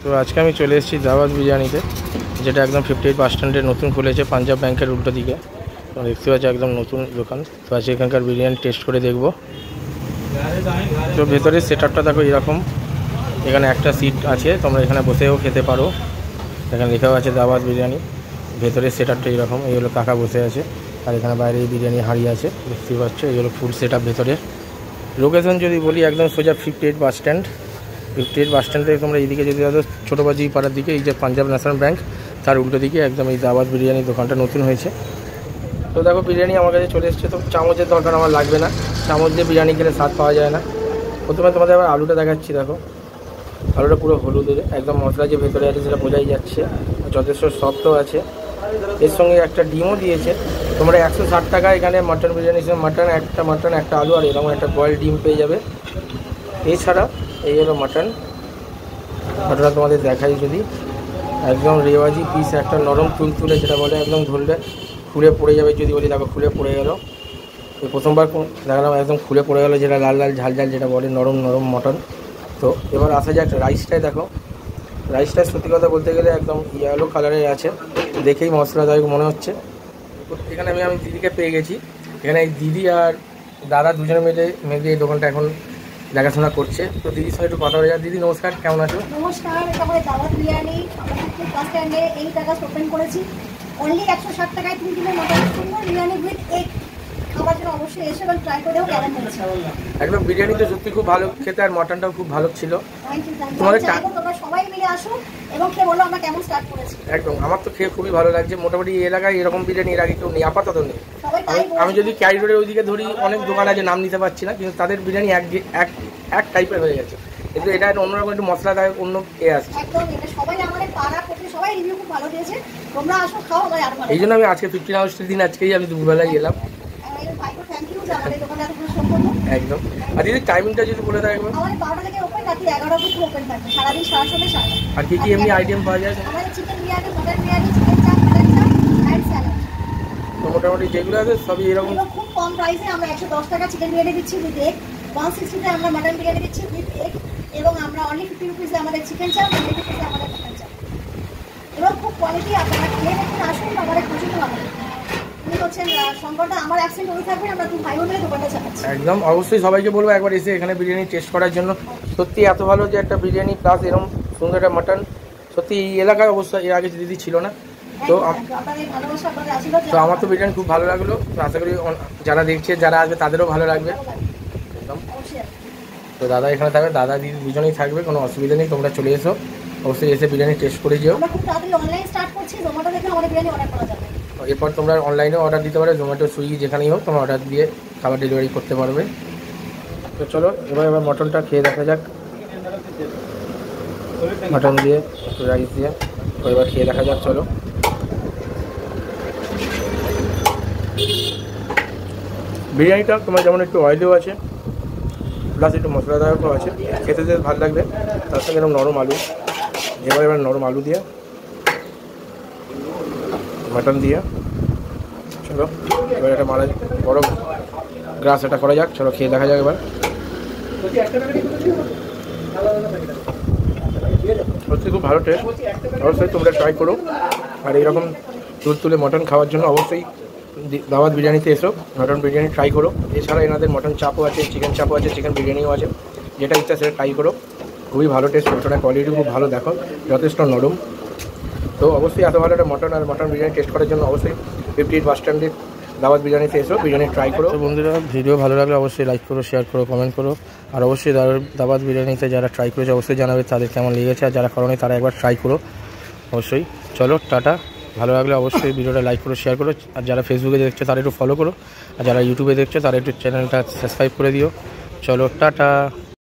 তো আজকে আমি চলে এসেছি দাওয়াত বিরিয়ানিতে, যেটা একদম 58 বাস স্ট্যান্ডে নতুন খুলেছে, পাঞ্জাব ব্যাংকের উল্টো দিকে। তো দেখতে পাচ্ছি একদম নতুন দোকান। তো আজকে এখানকার বিরিয়ানি টেস্ট করে দেখব। তো ভেতরের সেটআপটা দেখো এরকম। এখানে একটা সিট আছে, তোমরা এখানে বসেও খেতে পারো। এখানে লেখাও আছে দাওয়াত বিরিয়ানি। ভেতরের সেটআপটা এরকম। এই হলো কাকা বসে আছে, আর এখানে বাইরে বিরিয়ানি হাঁড়ি আছে, দেখতে পাচ্ছ। এই হলো ফুল সেটআপ ভেতরে। লোকেশন যদি বলি, একদম সোজা 58 বাস স্ট্যান্ড। 58 বাস স্ট্যান্ড থেকে তোমরা এইদিকে যদি যাও, ছোটো বাজি পাড়ার দিকে, এই যে পাঞ্জাব ন্যাশনাল ব্যাংক, তার উল্টো দিকে একদম এই দাওয়াত বিরিয়ানি দোকানটা নতুন হয়েছে। তো দেখো বিরিয়ানি আমার কাছে চলে এসছে। তো চামচের দরকার আমার লাগবে না, চামচ দিয়ে বিরিয়ানি খেলে স্বাদ পাওয়া যায় না। প্রথমে তোমাদের আবার আলুটা দেখাচ্ছি। দেখো আলুটা পুরো হলুদের, একদম মশলা যে ভেতরে আছে সেটা বোঝাই যাচ্ছে, যথেষ্ট সফটও আছে। এর সঙ্গে একটা ডিমও দিয়েছে। তোমরা 160 টাকা এখানে মাটন বিরিয়ানি, মাটন একটা আলু আর এরকম একটা বয়েল ডিম পেয়ে যাবে। এছাড়া এই হলো মাটনটা তোমাদের দেখাই যদি, একদম রেওয়াজি পিস, একটা নরম তুলতুলে যেটা বলে, একদম ধরলে খুলে পড়ে যাবে। যদি বলি দেখো খুলে পড়ে গেল, প্রথমবার দেখালাম একদম খুলে পড়ে গেলো, যেটা লাল লাল ঝাল ঝাল যেটা বলে, নরম নরম মটন। তো এবার আসা যাক রাইসটায়। দেখো রাইসটা সত্যি কথা বলতে গেলে একদম ইয়েলো কালারের আছে, দেখেই মশলাদায়ক মনে হচ্ছে। এখানে আমি দিদিকে পেয়ে গেছি। এখানে এই দিদি আর দাদা দুজনে মিলে এই দোকানটা এখন দেখাশোনা করছে। তো দিদির সঙ্গে একটু কথা বলে যাক। দিদি নমস্কার, কেমন আছো? নমস্কার, আমাদের দাওয়াত বিরিয়ানি আমাদের বাস স্ট্যান্ডে এই জায়গা ওপেন করেছি। অনলি 160 টাকায় 3 কিলো মটন সুন্দর বিরিয়ানি উইথ এগ খাবার জন্য অবশ্যই এসে এবং ট্রাই করেও কেমন হয়েছে। একদম বিরিয়ানিটা সত্যি খুব ভালো খেতে, আর মটনটাও খুব ভালো ছিল। তোমাদের তোমরা সবাই মিলে আসো এবং খেয়ে বলো আমরা কেমন স্টার্ট করেছি। একদম আমার তো খেয়ে খুবই ভালো লাগছে। মোটামুটি এই এলাকায় এরকম বিরিয়ানি এর আগে কেউ নেই, আপাতত নেই। আমি যদি ক্যারি রোডের ওইদিকে ধরি, অনেক দোকান আছে, নাম নিতে পারছি না, কিন্তু তাদের বিরিয়ানি এক টাইপের হয়ে গেছে। কিন্তু এটা অন্যরকম একটু মশলাদায়ক, অন্য আসছে। একদম এটা সবাই আমাদের পাড়া করতে সবাই রিভিউ খুব ভালো দিয়েছে। তোমরা আসো, খাও, আমরা আরো ভালো। এই জন্য আমি আজকে 15 আগস্টের দিন আজকেই আমি দুপুরবেলায় এলাম। একদম। আর দিদি টাইমিংটা যদি বলে দেয় একবার। আমাদের 12টা থেকে ওপেন, রাতে 11টা অবধি ওপেন থাকে, সারাদিন 7:30। আর কি কি এমনি আইটেম পাওয়া যায়? আমাদের chicken biryani, mutton biryani, chicken চাপ, মটন চাপ আর স্যালাড। তো মোটামুটি যেগুলো আছে সবই এরকম খুব কম প্রাইসে। আমরা 110 টাকা চিকেন বিরিয়ানি দিচ্ছি উইথ এগ, 160 তে আমরা মটন বিরিয়ানি দিচ্ছি উইথ এগ, এবং আমরা অনলি 50 রুপিসে আমাদের চিকেন চাপ, 20 রুপিসে আমাদের মটন চাপ। এবং খুব কোয়ালিটি, আপনারা খেয়ে দেখুন, আসুন, আমাদের পছন্দ হবে। একদম অবশ্যই সবাইকে বলবো একবার এসে এখানে বিরিয়ানি টেস্ট করার জন্য। সত্যি এত ভালো যে একটা বিরিয়ানি প্লাস এরকম সুন্দর একটা মাটন, সত্যি এই এলাকায় অবশ্যই এর আগে দিদি ছিল না। তো আমার তো বিরিয়ানি খুব ভালো লাগলো। তো আশা করি যারা দেখছে, যারা আসবে, তাদেরও ভালো লাগবে। একদম। তো দাদা এখানে থাকবে, দাদা দিদি দুজনেই থাকবে, কোনো অসুবিধা নেই। তোমরা চলে এসো, অবশ্যই এসে বিরিয়ানি টেস্ট করে যেও। এরপর তোমরা অনলাইনে অর্ডার দিতে পারো, জোম্যাটো, সুইগি, যেখানেই হোক তোমরা অর্ডার দিয়ে খাবার ডেলিভারি করতে পারবে। তো চলো এবার মটনটা খেয়ে দেখা যাক। মটন দিয়ে একটু রাইস দিয়ে তো এবার খেয়ে দেখা যাক। চলো বিরিয়ানিটা তোমার যেমন একটু অয়েলিও আছে, প্লাস একটু মশলাদায়কও আছে, খেতে বেশ ভালো লাগবে। তার সঙ্গে এরকম নরম আলু, এবার নরম আলু দিয়ে মাটন দিয়ে। চলো এবার একটা বড় গ্রাস এটা করা যাক। চলো খেয়ে দেখা যাক এবার। সত্যি খুব ভালো টেস্ট, অবশ্যই তোমরা ট্রাই করো। আর এইরকম তুলতুলে মটন খাওয়ার জন্য অবশ্যই দাওয়াত বিরিয়ানিতে এসো, মটন বিরিয়ানি ট্রাই করো। এছাড়া এনাদের মটন চাপও আছে, চিকেন চাপও আছে, চিকেন বিরিয়ানিও আছে, যেটা ইচ্ছা সেটা ট্রাই করো। খুবই ভালো টেস্ট, মটনের কোয়ালিটি খুব ভালো, দেখো যথেষ্ট নরম। তো অবশ্যই এত ভালো একটা মটন বিরিয়ানি টেস্ট করার জন্য অবশ্যই 58 বাস স্ট্যান্ডে দাওয়াত বিরিয়ানিতে এসো, বিরিয়ানি ট্রাই করো। তো বন্ধুরা ভিডিও ভালো লাগলে অবশ্যই লাইক করো, শেয়ার করো, কমেন্ট করো। আর অবশ্যই দাওয়াত বিরিয়ানিতে যারা ট্রাই করেছে অবশ্যই জানাবে তাদের কেমন লেগেছে, আর যারা করোনি তারা একবার ট্রাই করো অবশ্যই। চলো টাটা। ভালো লাগলে অবশ্যই ভিডিওটা লাইক করো, শেয়ার করো। আর যারা ফেসবুকে দেখছো তারা একটু ফলো করো, আর যারা ইউটিউবে দেখছো তারা একটু চ্যানেলটা সাবস্ক্রাইব করে দিও। চলো টাটা।